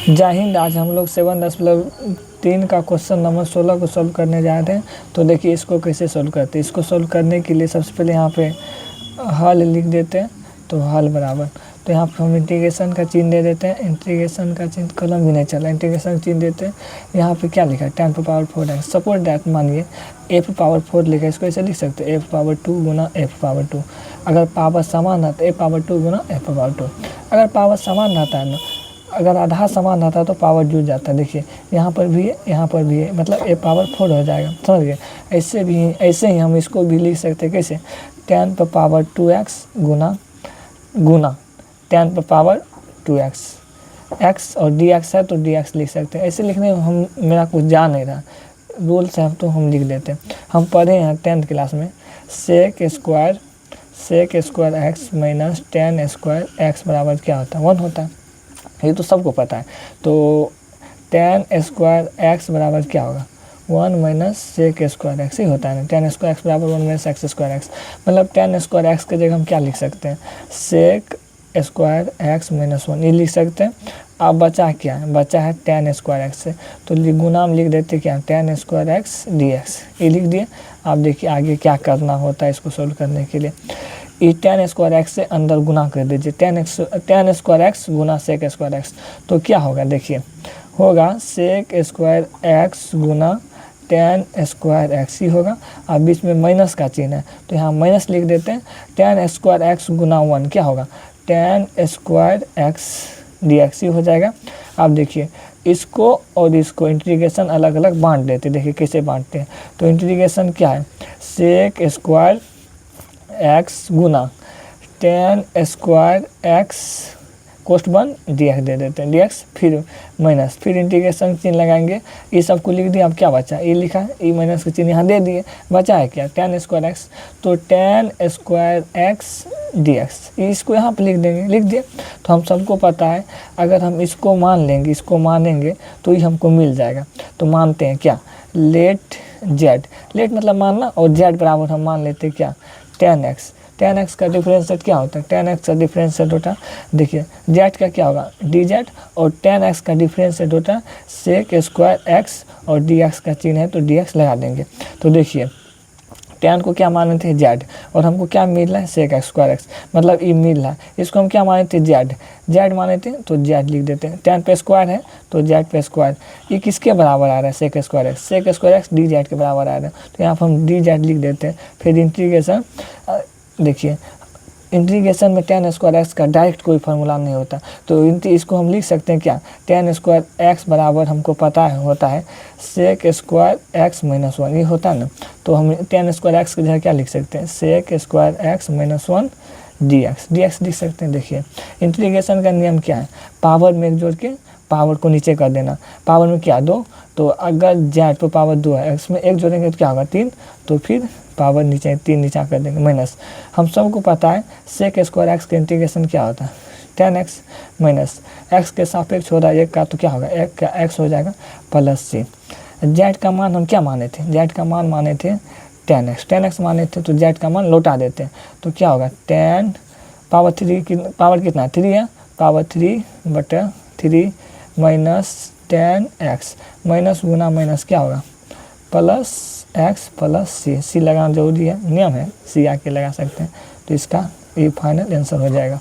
जय हिंद। आज हम लोग 7.3 का क्वेश्चन नंबर 16 को सॉल्व करने जा रहे हैं। तो देखिए इसको कैसे सॉल्व करते हैं। इसको सॉल्व करने के लिए सबसे पहले यहाँ पे हल लिख देते हैं। तो हल बराबर, तो यहाँ पर हम इंटीग्रेशन का चिन्ह दे देते हैं। इंटीग्रेशन का चिन्ह कलम भी नहीं चला, इंटीग्रेशन चिन्ह देते हैं। यहाँ पे क्या लिखा है 10⁴ सपोज दैट मानिए f⁴ लिखा है, इसको ऐसे लिख सकते हैं f⁴ गुना f⁴। अगर पावर समान रहता है f⁴ गुना f⁴। अगर पावर समान रहता है ना, अगर आधा समान रहता है तो पावर जुड़ जाता है। देखिए यहाँ पर भी है, यहाँ पर भी है, मतलब f⁴ हो जाएगा। समझ गए। ऐसे ही हम इसको भी लिख सकते हैं कैसे 10⁻² गुना 10⁻²x। x और dx है तो dx लिख सकते हैं। ऐसे लिखने में हम मेरा कुछ जा नहीं रहा, रूल्स है तो हम लिख देते हैं। हम पढ़े हैं 10th क्लास में sec² x माइनस tan² बराबर क्या होता है 1 होता है। ये तो सबको पता है। तो tan² x बराबर क्या होगा 1 माइनस sec² x ही होता है ना। tan² x बराबर 1 माइनस x², मतलब tan² x की जगह हम क्या लिख सकते हैं sec² x माइनस 1 ये लिख सकते हैं। अब बचा क्या है, बचा है tan² x से, तो गुना में लिख देते क्या tan² x dx ये लिख दिए। आप देखिए आगे क्या करना होता है इसको सोल्व करने के लिए। ये tan² x से अंदर गुना कर दीजिए, tan² x गुना sec² x। तो क्या होगा देखिए, होगा sec² x गुना tan² x ही होगा। अब बीच में माइनस का चिन्ह है तो यहाँ माइनस लिख देते हैं। tan² x गुना 1 क्या होगा tan² x dx ही हो जाएगा। अब देखिए इसको और इसको इंटीग्रेशन अलग अलग बांट देते हैं। देखिए कैसे बांटते हैं। तो इंटीग्रेशन क्या है sec² x गुना tan² x कोष्ट 1 dx दे देते हैं, dx फिर माइनस, फिर इंटीग्रेशन चिन्ह लगाएंगे। ये सबको लिख दिया। अब क्या बचा, ये लिखा है, ये माइनस का चिन्ह यहाँ दे दिए। बचा है क्या tan² x, तो tan² x dx इसको यहाँ पे लिख देंगे, लिख दिए। तो हम सबको पता है अगर हम इसको मान लेंगे, इसको मानेंगे तो ये हमको मिल जाएगा। तो मानते हैं क्या लेट z, लेट मतलब मानना, और z बराबर हम मान लेते हैं क्या tan x का डिफरेंशिएट क्या होता है, tan x का डिफरेंशिएट होता है, देखिए z का क्या होगा dz, और tan x का डिफरेंशिएट होता है sec² x, और dx का चिन्ह है तो dx लगा देंगे। तो देखिए tan को क्या माने थे z, और हमको क्या मिल रहा है sec² x, मतलब ये मिल रहा है। इसको हम क्या माने थे z माने थे तो z लिख देते हैं। tan पे स्क्वायर है तो z पे स्क्वायर, ये किसके बराबर आ रहा है sec² x dz के बराबर आ रहा है। तो यहाँ पर हम dz लिख देते हैं। फिर इंटीग्रेशन, देखिए इंटीग्रेशन में tan² x का डायरेक्ट कोई फार्मूला नहीं होता, तो इसको हम लिख सकते हैं क्या tan² x बराबर हमको पता है होता है sec² x माइनस 1 ये होता है ना। तो हम tan² x की जगह क्या लिख सकते हैं sec² x माइनस 1 dx लिख सकते हैं। देखिए इंटीग्रेशन का नियम क्या है, पावर में एक जोड़ के पावर को नीचे कर देना। पावर में क्या 2, तो अगर z पर पावर 2 है, x में 1 जोड़ेंगे तो क्या होगा 3, तो फिर पावर नीचे 3 नीचा कर देंगे माइनस। हम सबको पता है sec² x का इंटीग्रेशन क्या होता है tan x माइनस x के सापेक्ष हो रहा है 1 का, तो क्या होगा 1 का x हो जाएगा प्लस c। z का मान हम क्या माने थे, z का मान माने थे tan x माने थे, तो z का मान लौटा देते हैं। तो क्या होगा tan पावर 3 की पावर कितना 3 है, power 3/3 minus tan x, minus गुना माइनस क्या होगा प्लस x प्लस c लगाना जरूरी है, नियम है, c आके लगा सकते हैं। तो इसका ये फाइनल आंसर हो जाएगा।